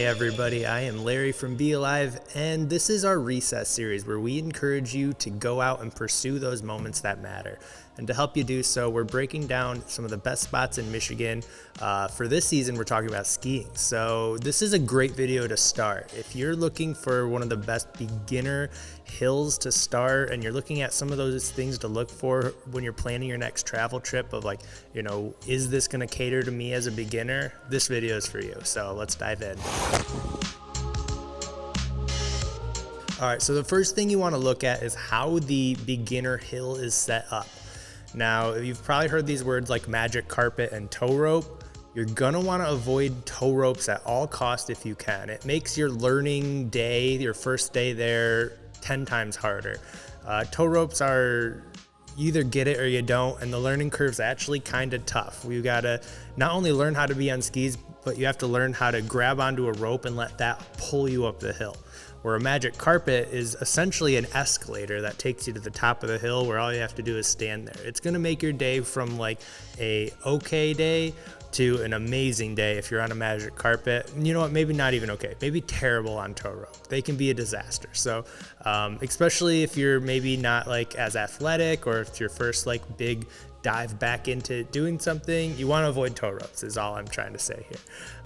everybody, I am Larry from BeAlive, and this is our Recess series where we encourage you to go out and pursue those moments that matter. And to help you do so, we're breaking down some of the best spots in Michigan. For this season, we're talking about skiing. So this is a great video to start. If you're looking for one of the best beginner hills to start, and you're looking at some of those things to look for when you're planning your next travel trip of like, is this gonna cater to me as a beginner? This video is for you. So let's dive in. All right, so the first thing you wanna look at is how the beginner hill is set up. Now, you've probably heard these words like magic carpet and tow rope. You're gonna wanna avoid tow ropes at all costs if you can. It makes your learning day, your first day there, 10 times harder. Tow ropes are, you either get it or you don't, and the learning curve's actually kind of tough. You gotta not only learn how to be on skis, but you have to learn how to grab onto a rope and let that pull you up the hill. Where a magic carpet is essentially an escalator that takes you to the top of the hill where all you have to do is stand there. It's gonna make your day from like a okay day to an amazing day if you're on a magic carpet. And you know what, maybe not even okay, maybe terrible on tow rope. They can be a disaster. So especially if you're maybe not like as athletic, or if it's your first like big dive back into doing something, you want to avoid tow ropes is all I'm trying to say here.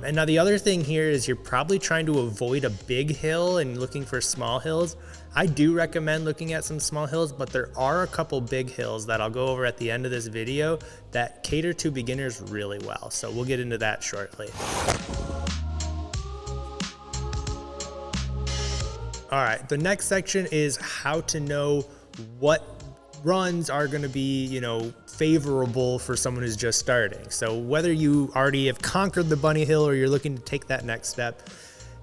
And now the other thing here is you're probably trying to avoid a big hill and looking for small hills. I do recommend looking at some small hills, but there are a couple big hills that I'll go over at the end of this video that cater to beginners really well. So we'll get into that shortly. All right, the next section is how to know what runs are going to be, favorable for someone who's just starting. So whether you already have conquered the bunny hill or you're looking to take that next step,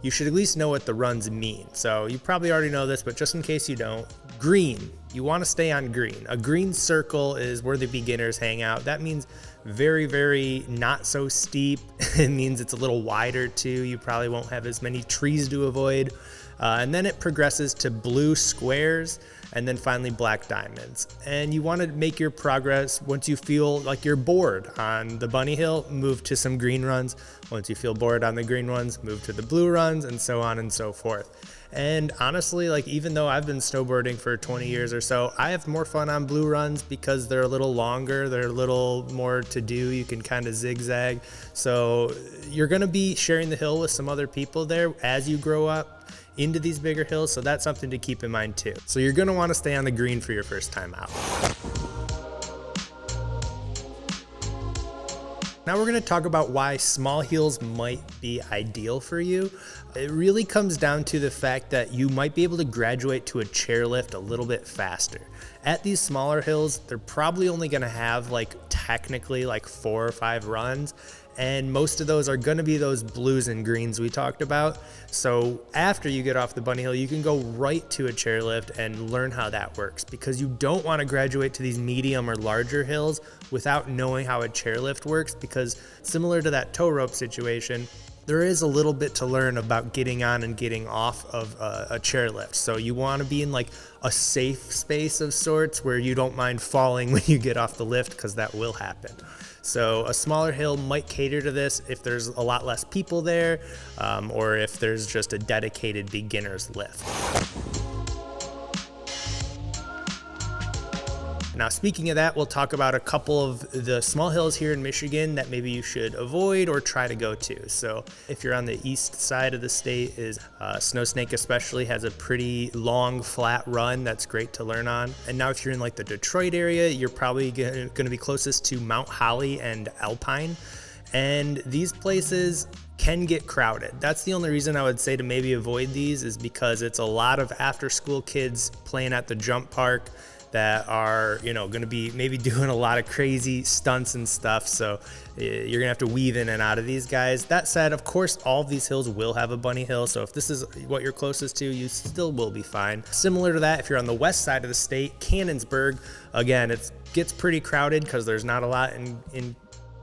you should at least know what the runs mean. So you probably already know this, but just in case you don't, green, you want to stay on green. A green circle is where the beginners hang out. That means very, very not so steep. It means it's a little wider too. You probably won't have as many trees to avoid. And then it progresses to blue squares and then finally black diamonds. And you want to make your progress once you feel like you're bored on the bunny hill, move to some green runs. Once you feel bored on the green ones, move to the blue runs, and so on and so forth. And honestly, like even though I've been snowboarding for 20 years or so, I have more fun on blue runs because they're a little longer, they're a little more to do, you can kind of zigzag. So you're gonna be sharing the hill with some other people there as you grow up into these bigger hills, so that's something to keep in mind too. So you're gonna wanna stay on the green for your first time out. Now we're gonna talk about why small hills might be ideal for you. It really comes down to the fact that you might be able to graduate to a chairlift a little bit faster. At these smaller hills, they're probably only gonna have technically 4 or 5 runs, and most of those are gonna be those blues and greens we talked about. So after you get off the bunny hill, you can go right to a chairlift and learn how that works, because you don't wanna graduate to these medium or larger hills without knowing how a chairlift works, because similar to that tow rope situation, there is a little bit to learn about getting on and getting off of a chairlift. So you want to be in a safe space of sorts where you don't mind falling when you get off the lift, because that will happen. So a smaller hill might cater to this if there's a lot less people there, or if there's just a dedicated beginner's lift. Now, speaking of that, we'll talk about a couple of the small hills here in Michigan that maybe you should avoid or try to go to. So if you're on the east side of the state, Snow Snake especially has a pretty long flat run that's great to learn on. And now if you're in the Detroit area, you're probably going to be closest to Mount Holly and Alpine. And these places can get crowded. That's the only reason I would say to maybe avoid these, is because it's a lot of after school kids playing at the jump park that are, going to be maybe doing a lot of crazy stunts and stuff. So you're gonna have to weave in and out of these guys. That said, of course, all of these hills will have a bunny hill. So if this is what you're closest to, you still will be fine. Similar to that, if you're on the west side of the state, Cannonsburg, again, it gets pretty crowded because there's not a lot in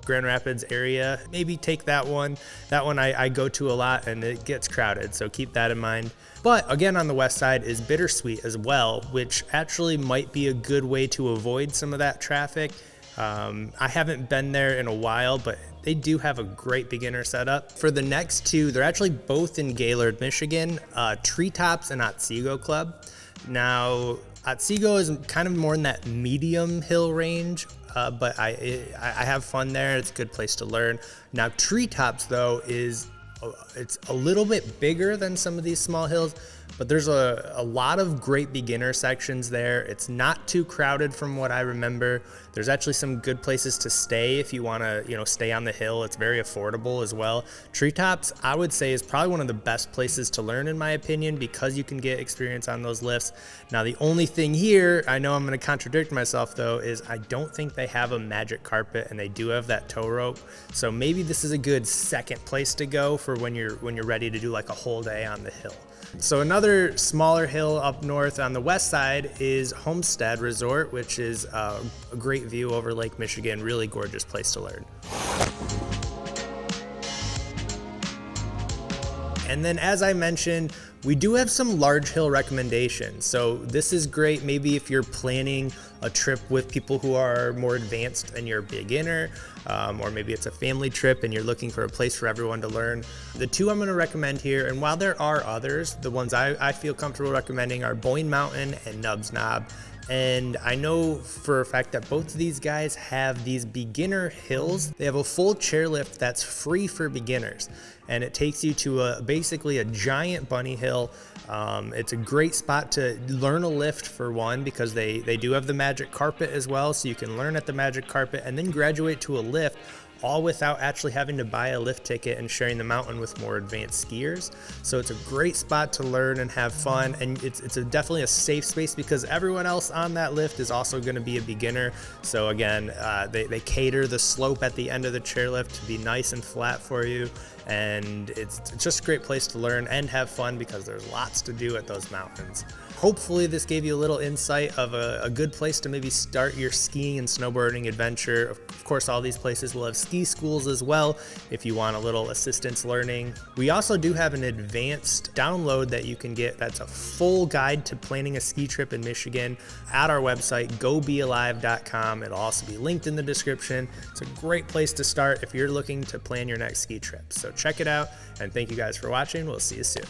Grand Rapids area. Maybe take that one. That one I go to a lot and it gets crowded, so keep that in mind. But again, on the west side is Bittersweet as well, which actually might be a good way to avoid some of that traffic. I haven't been there in a while, but they do have a great beginner setup. For the next two, they're actually both in Gaylord, Michigan, Treetops and Otsego Club. Now, Otsego is kind of more in that medium hill range, but I have fun there. It's a good place to learn. Now, Treetops, though, it's a little bit bigger than some of these small hills, but there's a lot of great beginner sections there. It's not too crowded from what I remember. There's actually some good places to stay if you want to, stay on the hill. It's very affordable as well. Treetops, I would say, is probably one of the best places to learn, in my opinion, because you can get experience on those lifts. Now, the only thing here, I know I'm going to contradict myself though, is I don't think they have a magic carpet, and they do have that tow rope. So maybe this is a good second place to go for when you're ready to do like a whole day on the hill. So another smaller hill up north on the west side is Homestead Resort, which is a great view over Lake Michigan. Really gorgeous place to learn. And then, as I mentioned, we do have some large hill recommendations. So this is great maybe if you're planning a trip with people who are more advanced and you're a beginner, or maybe it's a family trip and you're looking for a place for everyone to learn. The two I'm going to recommend here, and while there are others, the ones I feel comfortable recommending are Boyne Mountain and Nubs Knob. And I know for a fact that both of these guys have these beginner hills. They have a full chairlift that's free for beginners, and it takes you to basically a giant bunny hill. It's a great spot to learn a lift, for one, because they do have the magic carpet as well, so you can learn at the magic carpet and then graduate to a lift, all without actually having to buy a lift ticket and sharing the mountain with more advanced skiers. So it's a great spot to learn and have fun, and it's definitely a safe space because everyone else on that lift is also going to be a beginner. So again, they cater the slope at the end of the chairlift to be nice and flat for you, and it's just a great place to learn and have fun because there's lots to do at those mountains. Hopefully this gave you a little insight of a good place to maybe start your skiing and snowboarding adventure. Of course, all these places will have ski schools as well if you want a little assistance learning. We also do have an advanced download that you can get that's a full guide to planning a ski trip in Michigan at our website, gobealive.com. It'll also be linked in the description. It's a great place to start if you're looking to plan your next ski trip. So check it out, and thank you guys for watching. We'll see you soon.